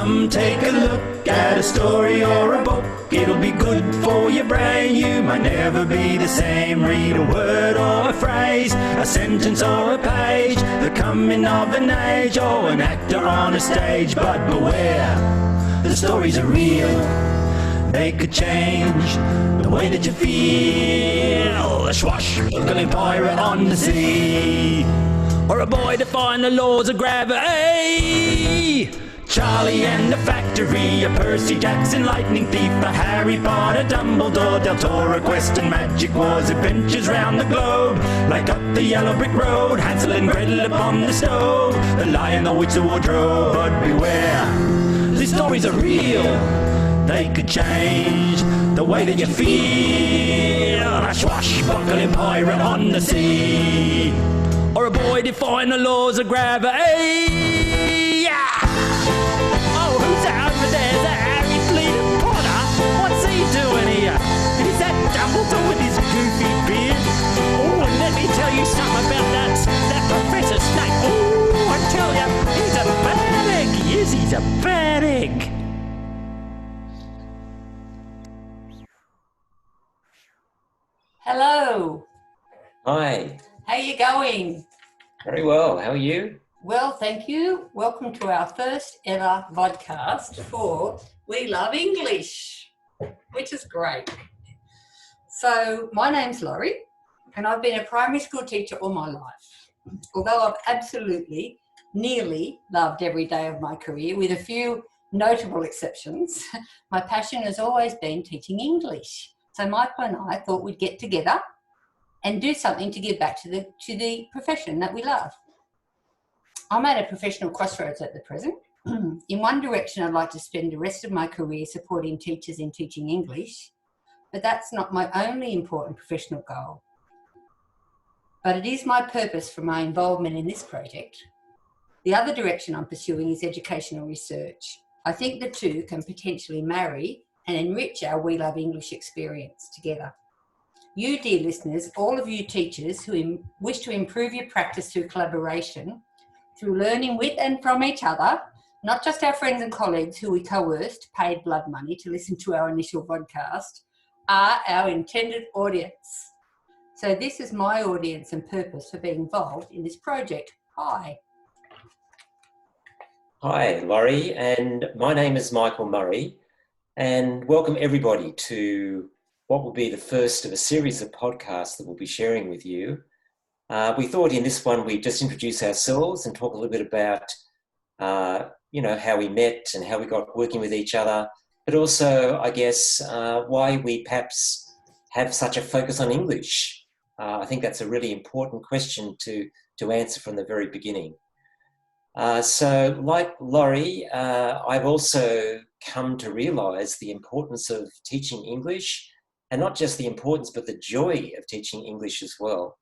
Come take a look at a story or a book. It'll be good for your brain. You might never be the same. Read a word or a phrase, a sentence or a page, the coming of an age or an actor on a stage. But beware, the stories are real. They could change the way that you feel. A swashbuckling pirate on the sea, or a boy defying the laws of gravity. Charlie and the Factory, a Percy Jackson lightning thief, a Harry Potter, Dumbledore, Del Toro, quest and magic wars, adventures round the globe, like up the yellow brick road, Hansel and Gretel upon the stove, the Lion, the Witch, the Wardrobe. But beware, these stories are real. They could change the way that you feel. A swashbuckling pirate on the sea, or a boy defying the laws of gravity. Yeah! Oh, who's that over there? Is that Harry Potter? What's he doing here? Is that Dumbledore with his goofy beard? Oh, and let me tell you something about that Professor Snape. Oh, I tell you, he's a bad egg. Yes, he's a bad egg. Hello. Hi. How you going? Very well. How are you? Well, thank you. Welcome to our first ever vodcast for We Love English, which is great. So my name's Lorri, and I've been a primary school teacher all my life. Although I've absolutely, nearly loved every day of my career, with a few notable exceptions, my passion has always been teaching English. So Michael and I thought we'd get together and do something to give back to the profession that we love. I'm at a professional crossroads at the present. In one direction, I'd like to spend the rest of my career supporting teachers in teaching English, but that's not my only important professional goal. But it is my purpose for my involvement in this project. The other direction I'm pursuing is educational research. I think the two can potentially marry and enrich our We Love English experience together. You, dear listeners, all of you teachers who wish to improve your practice through collaboration, through learning with and from each other, not just our friends and colleagues who we coerced, paid blood money to listen to our initial podcast, are our intended audience. So this is my audience and purpose for being involved in this project. Hi. Hi, Lorri, and my name is Michael Murray, and welcome everybody to what will be the first of a series of podcasts that we'll be sharing with you. We thought in this one we'd just introduce ourselves and talk a little bit about, how we met and how we got working with each other, but also, I guess, why we perhaps have such a focus on English. I think that's a really important question to answer from the very beginning. So, like Lorri, I've also come to realise the importance of teaching English, and not just the importance, but the joy of teaching English as well.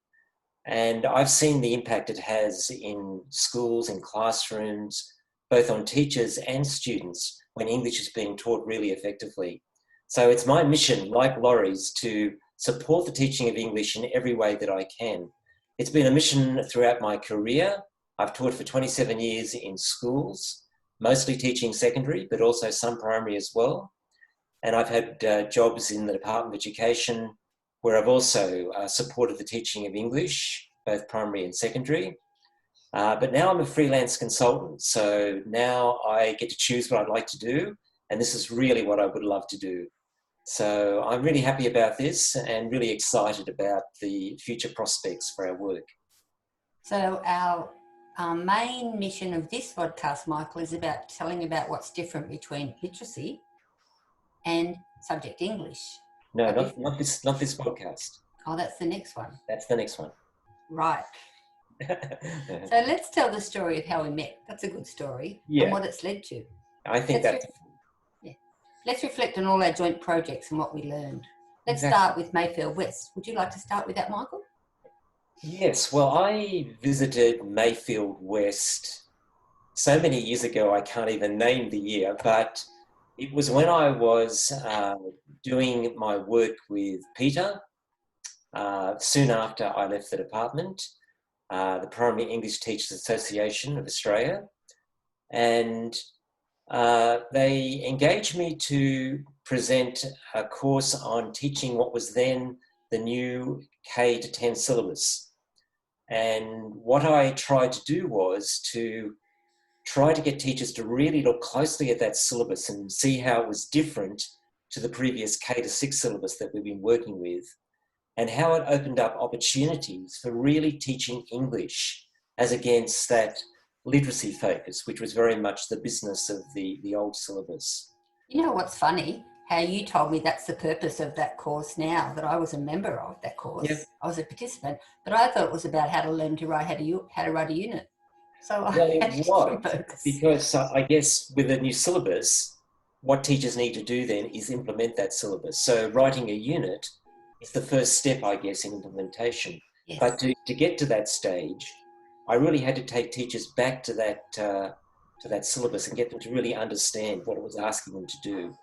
And I've seen the impact it has in schools, in classrooms, both on teachers and students when English is being taught really effectively. So it's my mission, like Lorri's, to support the teaching of English in every way that I can. It's been a mission throughout my career. I've taught for 27 years in schools, mostly teaching secondary, but also some primary as well. And I've had jobs in the Department of Education where I've also supported the teaching of English, both primary and secondary. But now I'm a freelance consultant, so now I get to choose what I'd like to do, and this is really what I would love to do. So I'm really happy about this and really excited about the future prospects for our work. So our main mission of this podcast, Michael, is about telling about what's different between literacy and subject English. No, not this podcast. Oh, that's the next one. That's the next one. Right. So let's tell the story of how we met. That's a good story. Yeah. And what it's led to. I think Let's reflect on all our joint projects and what we learned. Let's start with Mayfield West. Would you like to start with that, Michael? Yes, well, I visited Mayfield West so many years ago, I can't even name the year, but it was when I was doing my work with Peter, soon after I left the department, the Primary English Teachers Association of Australia. And they engaged me to present a course on teaching what was then the new K to 10 syllabus. And what I tried to do was to try to get teachers to really look closely at that syllabus and see how it was different to the previous K to 6 syllabus that we've been working with, and how it opened up opportunities for really teaching English as against that literacy focus, which was very much the business of the old syllabus. You know what's funny? How you told me that's the purpose of that course now, that I was a member of that course. Yeah. I was a participant, but I thought it was about how to learn to write, how to write a unit. So Well, I had it a different was, focus. because I guess with a new syllabus, what teachers need to do then is implement that syllabus. So writing a unit is the first step, I guess, in implementation. Yes. But to get to that stage, I really had to take teachers back to that syllabus and get them to really understand what it was asking them to do.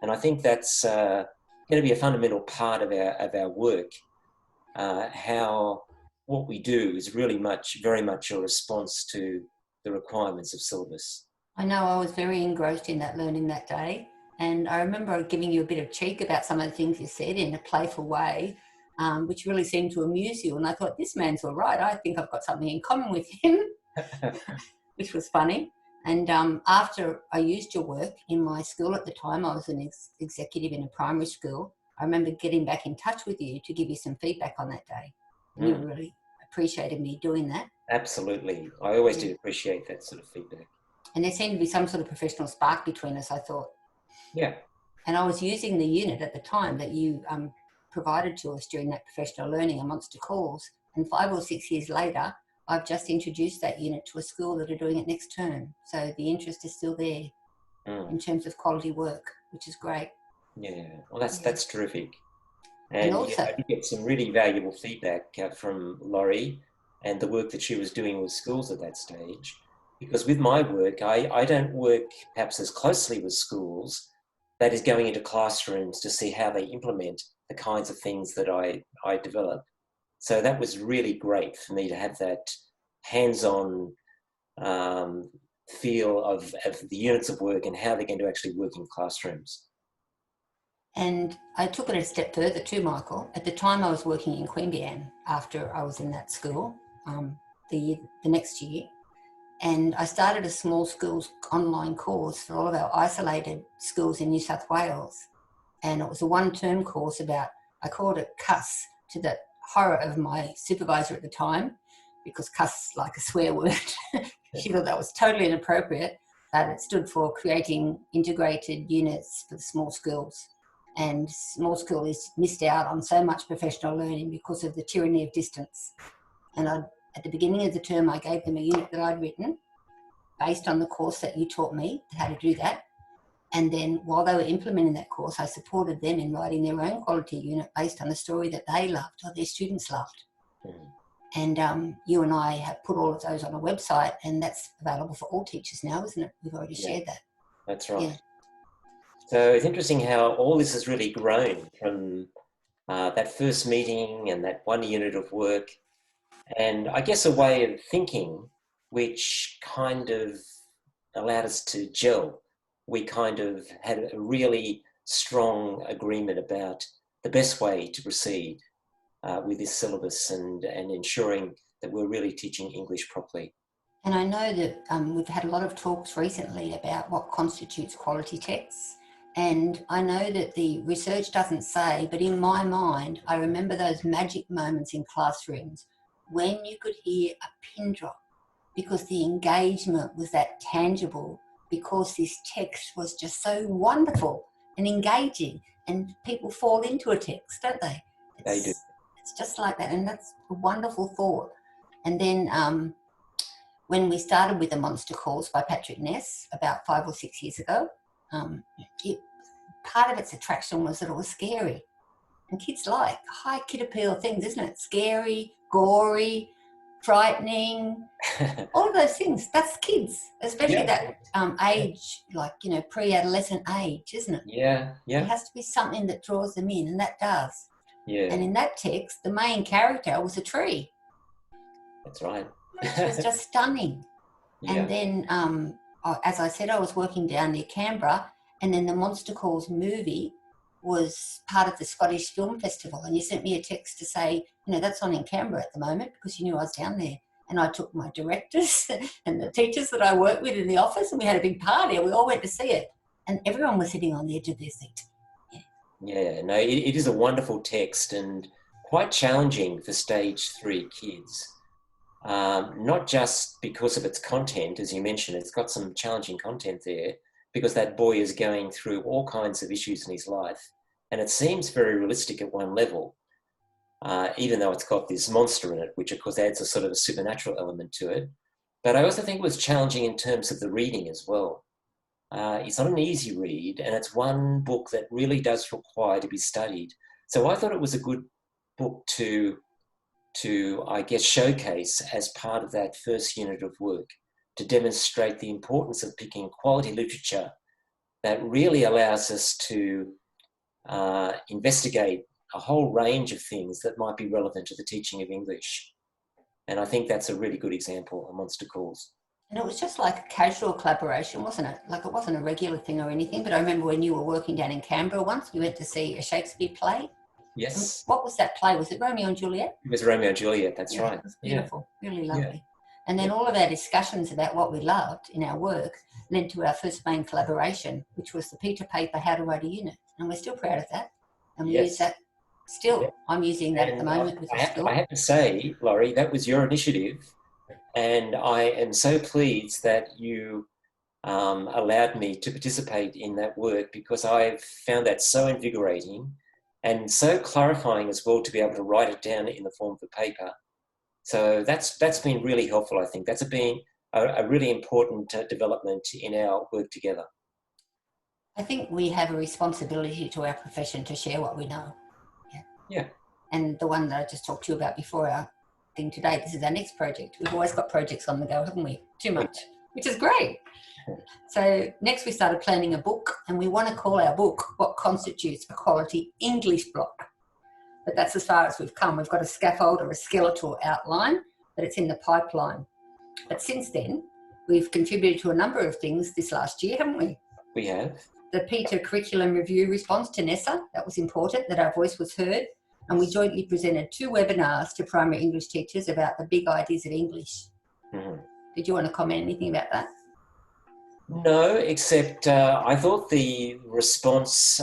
And I think that's going to be a fundamental part of our work. How what we do is really very much a response to the requirements of syllabus. I know I was very engrossed in that learning that day. And I remember giving you a bit of cheek about some of the things you said in a playful way, which really seemed to amuse you. And I thought, this man's all right. I think I've got something in common with him, which was funny. And after I used your work in my school at the time, I was an executive in a primary school. I remember getting back in touch with you to give you some feedback on that day. And you really appreciated me doing that. Absolutely. I always did appreciate that sort of feedback. And there seemed to be some sort of professional spark between us, I thought. Yeah. And I was using the unit at the time that you provided to us during that professional learning, a Monster Calls. And 5 or 6 years later, I've just introduced that unit to a school that are doing it next term. So the interest is still there in terms of quality work, which is great. Yeah, well, that's terrific. And also, I did get some really valuable feedback from Lorri and the work that she was doing with schools at that stage. Because with my work, I don't work perhaps as closely with schools, that is going into classrooms to see how they implement the kinds of things that I develop. So that was really great for me to have that hands-on feel of the units of work and how they're going to actually work in classrooms. And I took it a step further too, Michael. At the time I was working in Queanbeyan after I was in that school, the next year. And I started a small schools online course for all of our isolated schools in New South Wales. And it was a one-term course about, I called it cuss, to the horror of my supervisor at the time, because cuss is like a swear word. She thought that was totally inappropriate, but it stood for creating integrated units for the small schools. And small schools missed out on so much professional learning because of the tyranny of distance. And at the beginning of the term, I gave them a unit that I'd written based on the course that you taught me how to do that. And then while they were implementing that course, I supported them in writing their own quality unit based on the story that they loved or their students loved. And you and I have put all of those on a website, and that's available for all teachers now, isn't it? We've already shared that. That's right. Yeah. So it's interesting how all this has really grown from that first meeting and that one unit of work, and I guess a way of thinking which kind of allowed us to gel. We kind of had a really strong agreement about the best way to proceed with this syllabus and ensuring that we're really teaching English properly. And I know that we've had a lot of talks recently about what constitutes quality texts. And I know that the research doesn't say, but in my mind, I remember those magic moments in classrooms when you could hear a pin drop because the engagement was that tangible, because this text was just so wonderful and engaging, and people fall into a text, don't they? They do. It's just like that, and that's a wonderful thought. And then when we started with the Monster Calls by Patrick Ness about 5 or 6 years ago, part of its attraction was that it was scary. And kids like high kid appeal things, isn't it? Scary, gory, frightening, all of those things. That's kids, especially that age, like, pre-adolescent age, isn't it? Yeah. It has to be something that draws them in, and that does. Yeah. And in that text, the main character was a tree. That's right. Which was just stunning. Yeah. And then as I said, I was working down near Canberra, and then the Monster Calls movie was part of the Scottish Film Festival, and you sent me a text to say, that's on in Canberra at the moment, because you knew I was down there. And I took my directors and the teachers that I worked with in the office, and we had a big party, and we all went to see it. And everyone was sitting on the edge of their seat. Yeah, no, it is a wonderful text and quite challenging for stage 3 kids. Not just because of its content, as you mentioned, it's got some challenging content there, because that boy is going through all kinds of issues in his life. And it seems very realistic at one level, even though it's got this monster in it, which of course adds a sort of a supernatural element to it. But I also think it was challenging in terms of the reading as well. It's not an easy read, and it's one book that really does require to be studied. So I thought it was a good book to I guess, showcase as part of that first unit of work, to demonstrate the importance of picking quality literature that really allows us to investigate a whole range of things that might be relevant to the teaching of English. And I think that's a really good example of Monster Calls. And it was just like a casual collaboration, wasn't it? Like, it wasn't a regular thing or anything, but I remember when you were working down in Canberra once, we went to see a Shakespeare play. Yes. What was that play? Was it Romeo and Juliet? It was Romeo and Juliet, that's right. It was beautiful, really lovely. Yeah. And then all of our discussions about what we loved in our work led to our first main collaboration, which was the Peter paper, How to Write a Unit. And we're still proud of that. And we use that still. Yeah. I'm using that at the moment with the school. I have to say, Lorri, that was your initiative. And I am so pleased that you allowed me to participate in that work, because I've found that so invigorating and so clarifying as well, to be able to write it down in the form of a paper. So that's been really helpful, I think. That's been a really important development in our work together. I think we have a responsibility to our profession to share what we know. Yeah. And the one that I just talked to you about before our thing today, this is our next project. We've always got projects on the go, haven't we? Too much, which is great. So next we started planning a book, and we want to call our book What Constitutes a Quality English Block. But that's as far as we've come. We've got a scaffold or a skeletal outline, but it's in the pipeline. But since then, we've contributed to a number of things this last year, haven't we? We have. The Peter Curriculum Review response to Nessa, that was important, that our voice was heard. And we jointly presented 2 webinars to primary English teachers about the big ideas of English. Mm-hmm. Did you want to comment anything about that? No, except I thought the response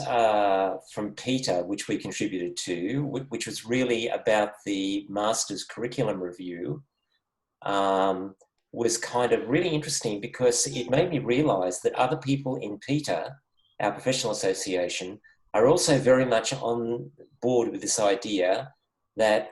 from Peter, which we contributed to, which was really about the Master's Curriculum Review, was kind of really interesting, because it made me realise that other people in Peter, our professional association, are also very much on board with this idea that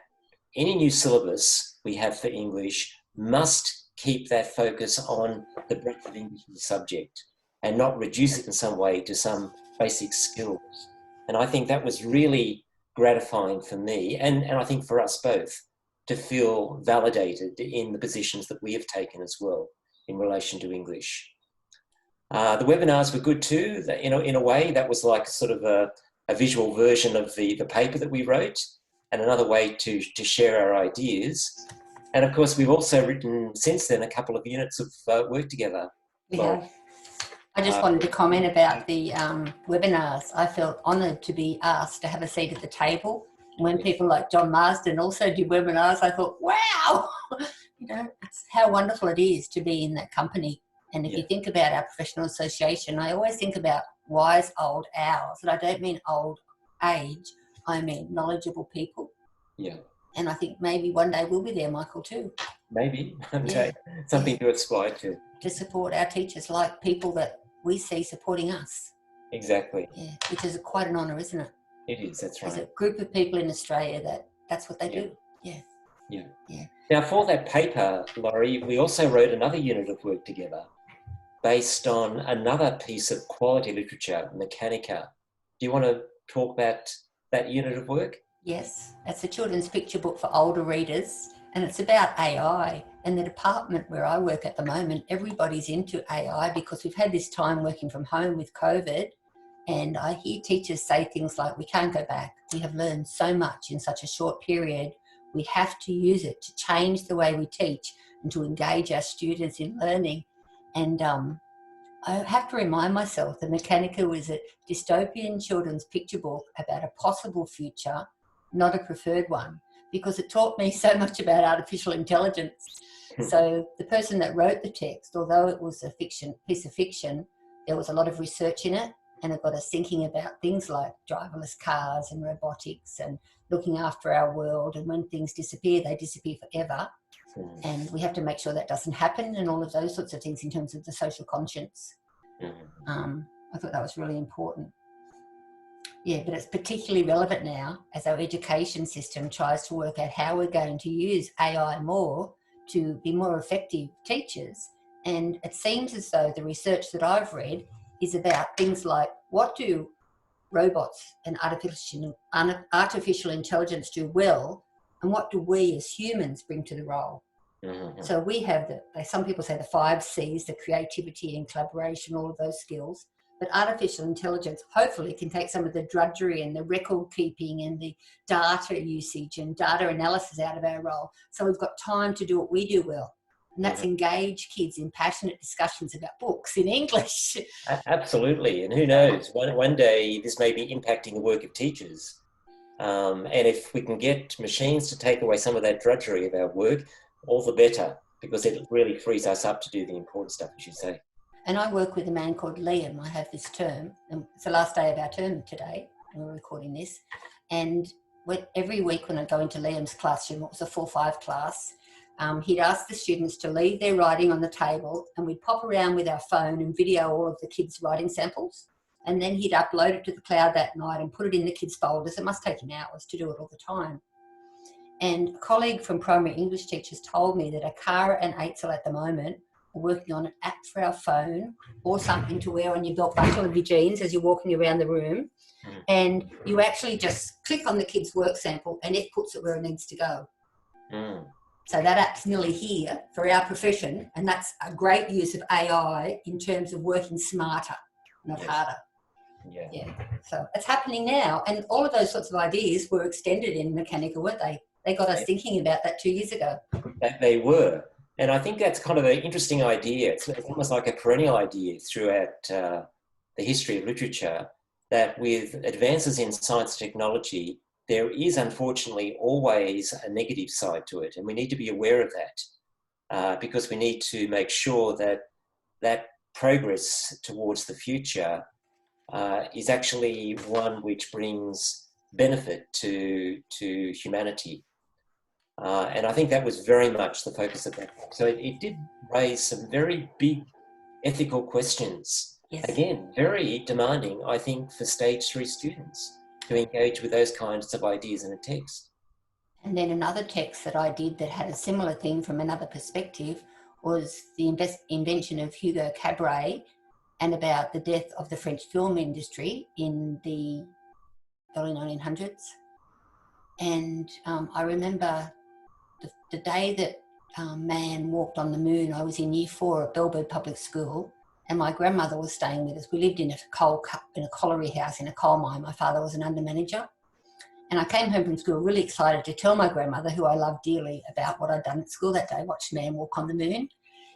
any new syllabus we have for English must keep that focus on the breadth of English as a subject, and not reduce it in some way to some basic skills. And I think that was really gratifying for me, and I think for us both, to feel validated in the positions that we have taken as well in relation to English. The webinars were good too. In a way, that was like sort of a visual version of the paper that we wrote, and another way to share our ideas. And of course, we've also written since then a couple of units of work together. We have. I just wanted to comment about the webinars. I felt honoured to be asked to have a seat at the table. When people like John Marsden also do webinars, I thought, wow, it's how wonderful it is to be in that company. And if you think about our professional association, I always think about wise old owls. And I don't mean old age, I mean knowledgeable people. Yeah. And I think maybe one day we'll be there, Michael, too. Maybe. Okay. Something to aspire to. To support our teachers, like people that we see supporting us. Exactly. Yeah, which is quite an honour, isn't it? It is, that's right. There's a group of people in Australia that's what they do. Yeah. Now, for that paper, Lorri, we also wrote another unit of work together based on another piece of quality literature, Mechanica. Do you want to talk about that unit of work? Yes, it's a children's picture book for older readers, and it's about AI. And the department where I work at the moment, everybody's into AI because we've had this time working from home with COVID, and I hear teachers say things like, we can't go back. We have learned so much in such a short period. We have to use it to change the way we teach and to engage our students in learning. And I have to remind myself that Mechanica was a dystopian children's picture book about a possible future, not a preferred one, because it taught me so much about artificial intelligence. So the person that wrote the text, although it was a piece of fiction, there was a lot of research in it, and it got us thinking about things like driverless cars and robotics and looking after our world. And when things disappear, they disappear forever. And we have to make sure that doesn't happen, and all of those sorts of things in terms of the social conscience. I thought that was really important. Yeah, but it's particularly relevant now as our education system tries to work out how we're going to use AI more to be more effective teachers. And it seems as though the research that I've read is about things like, what do robots and artificial intelligence do well, and what do we as humans bring to the role? So we have some people say the 5 C's, the creativity and collaboration, all of those skills. But artificial intelligence hopefully can take some of the drudgery and the record keeping and the data usage and data analysis out of our role. So we've got time to do what we do well. And that's engage kids in passionate discussions about books in English. Absolutely. And who knows, one day this may be impacting the work of teachers. And if we can get machines to take away some of that drudgery of our work, all the better, because it really frees us up to do the important stuff, as you say. And I work with a man called Liam. I have this term, and it's the last day of our term today, and we're recording this. And every week when I go into Liam's classroom, it was a 4-5 class, he'd ask the students to leave their writing on the table, and we'd pop around with our phone and video all of the kids' writing samples. And then he'd upload it to the cloud that night and put it in the kids' folders. It must take him hours to do it all the time. And a colleague from primary English teachers told me that Akara and Eitzel at the moment are working on an app for our phone or something to wear on your belt buckle of your jeans as you're walking around the room. And you actually just click on the kid's work sample and it puts it where it needs to go. So that app's nearly here for our profession, and that's a great use of AI in terms of working smarter, not harder. Yeah. So it's happening now, and all of those sorts of ideas were extended in Mechanica, weren't they? They got us thinking about that 2 years ago. They were. And I think that's kind of an interesting idea. It's almost like a perennial idea throughout the history of literature, that with advances in science and technology, there is unfortunately always a negative side to it. And we need to be aware of that because we need to make sure that that progress towards the future is actually one which brings benefit to humanity. And I think that was very much the focus of that book. So it did raise some very big ethical questions. Yes. Again, very demanding, I think, for stage 3 students to engage with those kinds of ideas in a text. And then another text that I did that had a similar thing from another perspective was the invention of Hugo Cabret and about the death of the French film industry in the early 1900s. And I remember the day that man walked on the moon. I was in year 4 at Bellbird Public School, and my grandmother was staying with us. We lived in a colliery house in a coal mine. My father was an under manager. And I came home from school really excited to tell my grandmother, who I loved dearly, about what I'd done at school that day, watched man walk on the moon.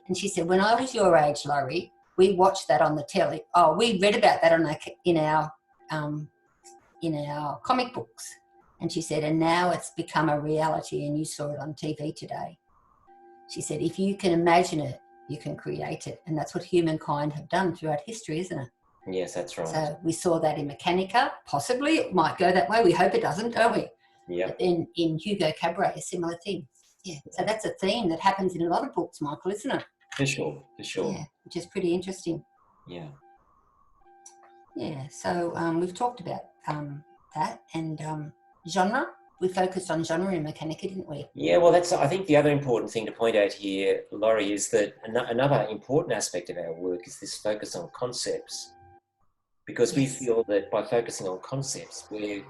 And she said, when I was your age, Lorri, we watched that on the telly. Oh, we read about that in our comic books. And she said, and now it's become a reality and you saw it on TV today. She said, if you can imagine it, you can create it. And that's what humankind have done throughout history, isn't it? Yes, that's right. So we saw that in Mechanica. Possibly it might go that way. We hope it doesn't, don't we? Yeah. But then in Hugo Cabret, a similar thing. Yeah. So that's a theme that happens in a lot of books, Michael, isn't it? For sure. Yeah, which is pretty interesting. Yeah. Yeah, so we've talked about that and genre. We focused on genre in Mechanica, didn't we? Yeah, well, that's, I think the other important thing to point out here, Lorri, is that another important aspect of our work is this focus on concepts. Because we feel that by focusing on concepts, we're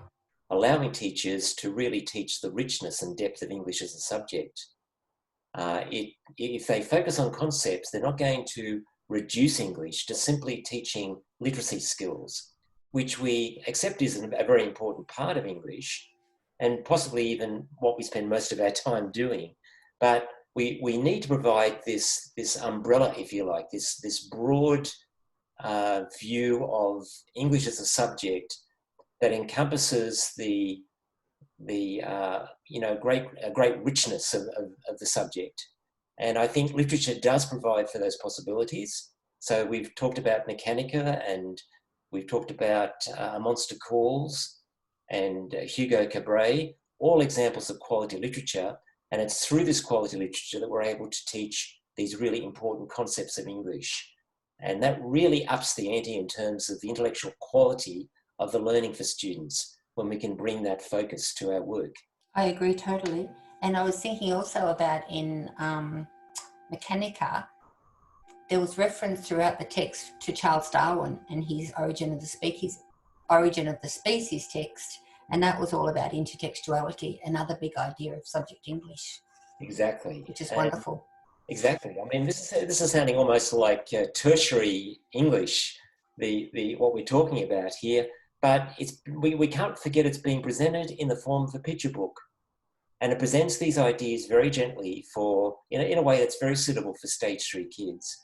allowing teachers to really teach the richness and depth of English as a subject. If they focus on concepts, they're not going to reduce English to simply teaching literacy skills, which we accept is a very important part of English and possibly even what we spend most of our time doing. But we need to provide this umbrella, if you like, this broad view of English as a subject that encompasses the great richness of the subject. And I think literature does provide for those possibilities. So we've talked about Mechanica, and we've talked about Monster Calls and Hugo Cabret, all examples of quality literature. And it's through this quality literature that we're able to teach these really important concepts of English. And that really ups the ante in terms of the intellectual quality of the learning for students when we can bring that focus to our work. I agree totally. And I was thinking also about in Mechanica, there was reference throughout the text to Charles Darwin and his Origin of the Species text, and that was all about intertextuality, another big idea of subject English. Exactly. Which is wonderful. Exactly. I mean, this is sounding almost like tertiary English, what we're talking about here, but we can't forget it's being presented in the form of a picture book. And it presents these ideas very gently in a way that's very suitable for stage 3 kids.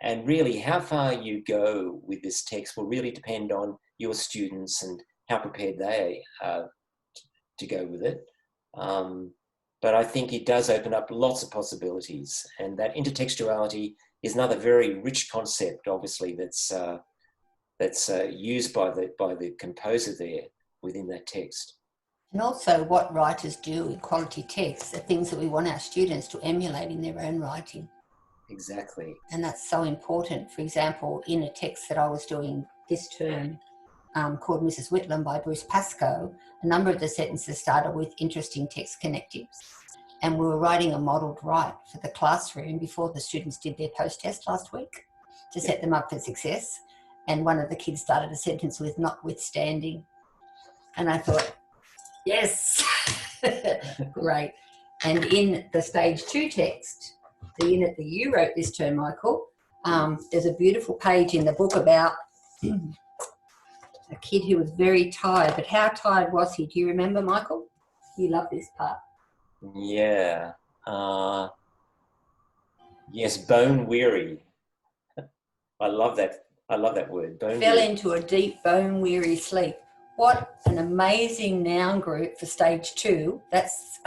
And really, how far you go with this text will really depend on your students and how prepared they are to go with it. But I think it does open up lots of possibilities. And that intertextuality is another very rich concept, obviously, that's used by the composer there within that text. And also what writers do in quality texts are things that we want our students to emulate in their own writing. Exactly. And that's so important. For example, in a text that I was doing this term called Mrs. Whitlam by Bruce Pascoe, a number of the sentences started with interesting text connectives. And we were writing a modelled write for the classroom before the students did their post-test last week to set them up for success. And one of the kids started a sentence with notwithstanding. And I thought, yes, great. And in the stage 2 text, the unit that you wrote this term, Michael, there's a beautiful page in the book about a kid who was very tired. But how tired was he? Do you remember, Michael? You love this part. Yeah. Yes, bone weary. I love that word. Bone Fell weary. into a deep bone weary sleep. What an amazing noun group for stage 2. That's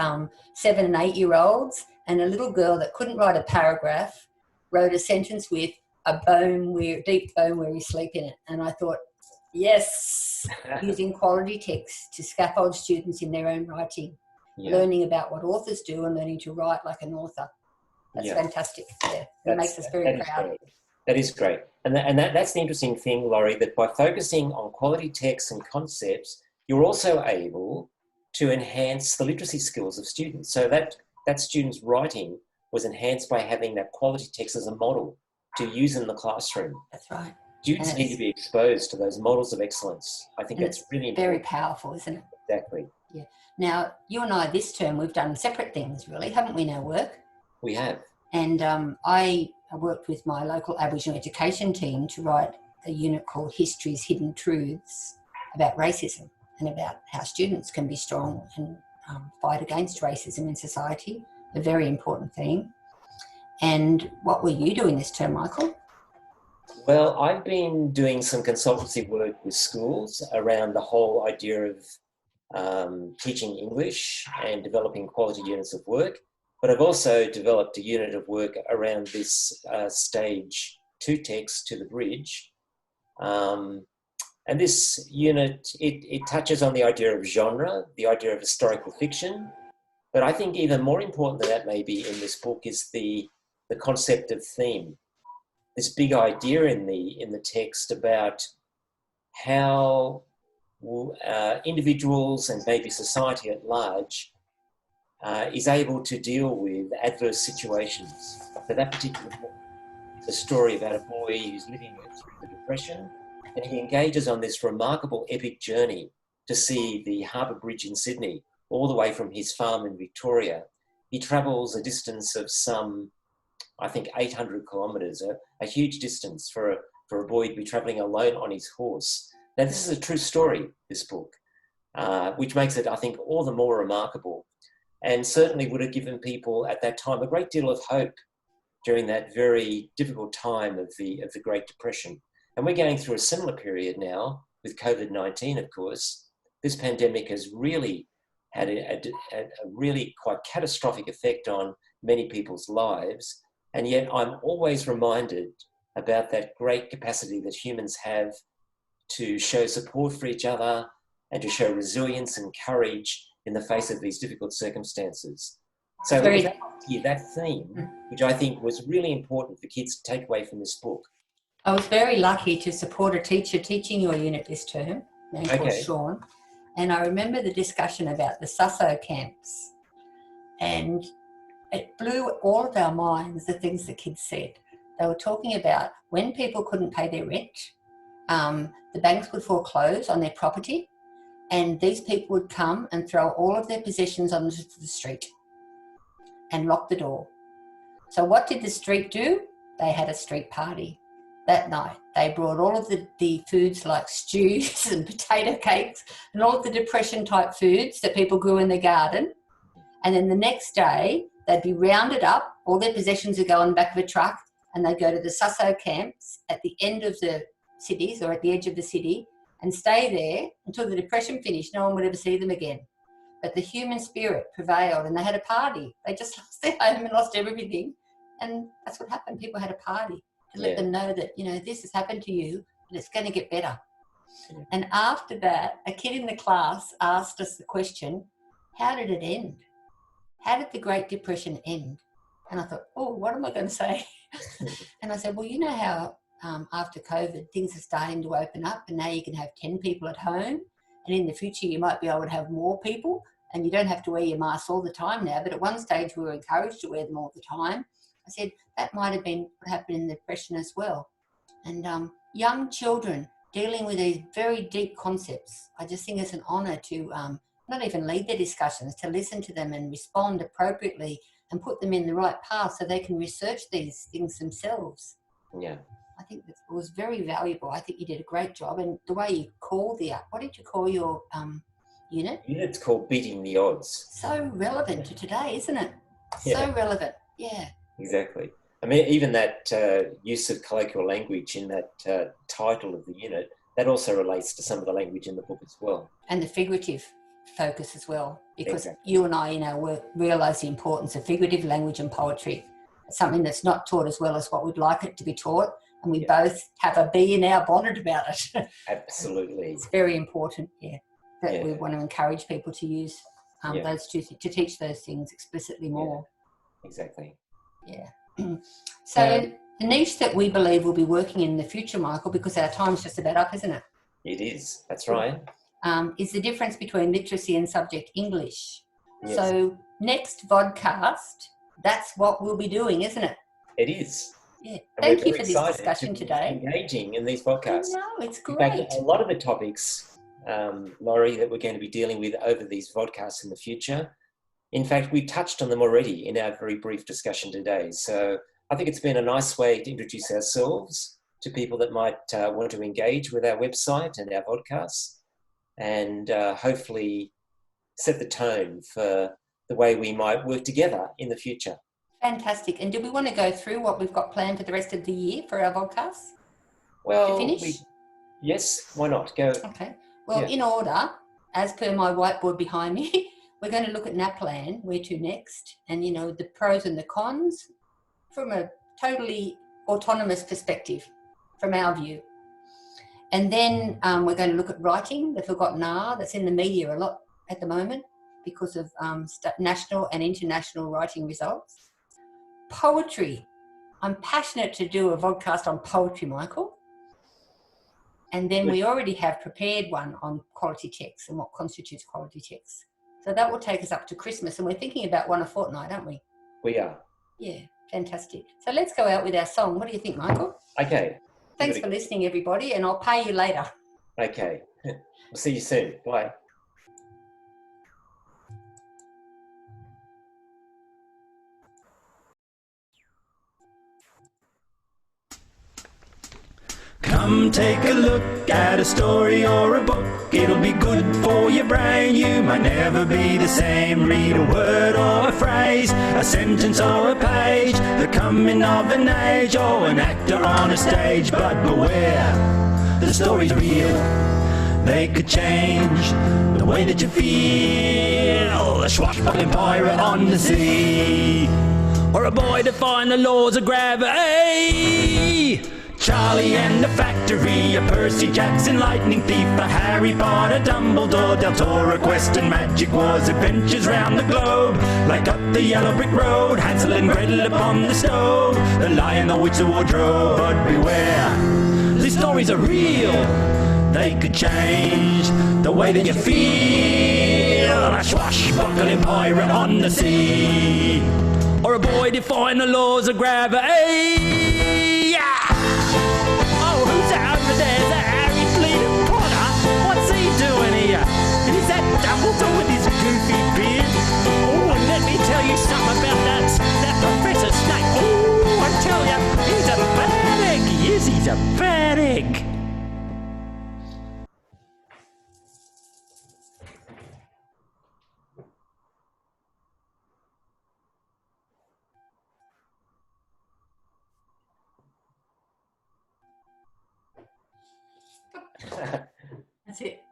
7 and 8 year olds, and a little girl that couldn't write a paragraph wrote a sentence with deep bone weary sleep in it. And I thought, yes, using quality text to scaffold students in their own writing, learning about what authors do and learning to write like an author. That's fantastic. Yeah, it makes us very proud. That is great. And that's the interesting thing, Lorri, that by focusing on quality texts and concepts, you're also able to enhance the literacy skills of students. So that student's writing was enhanced by having that quality text as a model to use in the classroom. That's right. Students need to be exposed to those models of excellence. I think that's really important. Very powerful, isn't it? Exactly. Yeah. Now, you and I this term, we've done separate things really, haven't we, in our work? We have. And I worked with my local Aboriginal education team to write a unit called History's Hidden Truths about racism and about how students can be strong and fight against racism in society, a very important theme. And what were you doing this term, Michael? Well, I've been doing some consultancy work with schools around the whole idea of teaching English and developing quality units of work. But I've also developed a unit of work around this stage 2 text, To the Bridge. And this unit, it touches on the idea of genre, the idea of historical fiction. But I think even more important than that maybe in this book is the concept of theme. This big idea in the text about how individuals and maybe society at large is able to deal with adverse situations. For that particular book, it's a story about a boy who's living through the Depression, and he engages on this remarkable epic journey to see the Harbour Bridge in Sydney, all the way from his farm in Victoria. He travels a distance of some, I think, 800 kilometres, a huge distance for a boy to be travelling alone on his horse. Now, this is a true story, this book, which makes it, I think, all the more remarkable, and certainly would have given people at that time a great deal of hope during that very difficult time of the Great Depression. And we're going through a similar period now with COVID-19, of course. This pandemic has really had a really quite catastrophic effect on many people's lives. And yet I'm always reminded about that great capacity that humans have to show support for each other and to show resilience and courage in the face of these difficult circumstances. So that theme, which I think was really important for kids to take away from this book. I was very lucky to support a teacher teaching your unit this term, named Sean. And I remember the discussion about the Susso camps. And it blew all of our minds, the things the kids said. They were talking about when people couldn't pay their rent, the banks would foreclose on their property, and these people would come and throw all of their possessions onto the street and lock the door. So what did the street do? They had a street party that night. They brought all of the foods like stews and potato cakes and all of the depression type foods that people grew in their garden. And then the next day, they'd be rounded up, all their possessions would go on the back of a truck, and they'd go to the Susso camps at the end of the cities or at the edge of the city and stay there until the depression finished. No one would ever see them again. But the human spirit prevailed, and they had a party. They just lost their home and lost everything. And that's what happened. People had a party to let them know that, this has happened to you, but it's going to get better. Yeah. And after that, a kid in the class asked us the question, how did it end? How did the Great Depression end? And I thought, what am I going to say? And I said, well, you know how after COVID, things are starting to open up, and now you can have 10 people at home. And in the future, you might be able to have more people, and you don't have to wear your mask all the time now. But at one stage, we were encouraged to wear them all the time. I said, that might have been what happened in the Depression as well. And young children dealing with these very deep concepts, I just think it's an honour to not even lead their discussions, to listen to them and respond appropriately and put them in the right path so they can research these things themselves. Yeah. I think that was very valuable. I think you did a great job. And the way you called what did you call your unit? Unit's called Beating the Odds. So relevant to today, isn't it? Yeah. So relevant. Yeah. Exactly. I mean, even that use of colloquial language in that title of the unit, that also relates to some of the language in the book as well. And the figurative focus as well, because you and I in our work realise the importance of figurative language and poetry. It's something that's not taught as well as what we'd like it to be taught, and we both have a bee in our bonnet about it. Absolutely. It's very important, that we want to encourage people to use those two, to teach those things explicitly more. Yeah. Exactly. Yeah. So the niche that we believe will be working in the future, Michael, because our time's just about up, isn't it? It is. That's right. Is the difference between literacy and subject English. Yes. So next vodcast, that's what we'll be doing, isn't it? It is. Yeah. Thank you for this discussion today. Engaging in these podcasts. No, it's great. In fact, a lot of the topics, Lorri, that we're going to be dealing with over these podcasts in the future, in fact, we touched on them already in our very brief discussion today. So I think it's been a nice way to introduce ourselves to people that might want to engage with our website and our podcasts, and hopefully set the tone for the way we might work together in the future. Fantastic. And do we want to go through what we've got planned for the rest of the year for our podcasts? Well, to finish? Yes, why not? Go. Okay. Well, in order, as per my whiteboard behind me, we're going to look at NAPLAN, where to next, and, the pros and the cons from a totally autonomous perspective, from our view. And then we're going to look at writing, the forgotten R, that's in the media a lot at the moment because of national and international writing results. Poetry. I'm passionate to do a vodcast on poetry, Michael. And then we already have prepared one on quality text and what constitutes quality text. So that will take us up to Christmas, and we're thinking about one a fortnight, aren't we? We are. Yeah, fantastic. So let's go out with our song. What do you think, Michael? Okay. Thanks for listening, everybody, and I'll pay you later. Okay. We'll see you soon. Bye. Come take a look at a story or a book. It'll be good for your brain. You might might never be the same. Read a word or a phrase, a sentence or a page, the coming of an age or an actor on a stage. But beware, the story's real. They could change the way that you feel. A swashbuckling pirate on the sea, or a boy defying the laws of gravity. Charlie and the Factory, a Percy Jackson lightning thief, a Harry Potter, Dumbledore, Del Toro, Quest and Magic Wars, adventures round the globe, like up the yellow brick road, Hansel and Gretel upon the stove, the Lion, the Witch, the Wardrobe. But beware, these stories are real. They could change the way that you feel. A swashbuckling pirate on the sea, or a boy defying the laws of gravity. Yeah! Oh, who's that over there? Is that Harry Fleet Potter? What's he doing here? And is that Dumbledore with his goofy beard? Oh, and let me tell you something about that Professor Snape. Oh, I tell you, he's a bad egg. Yes, he's a bad egg. That's it.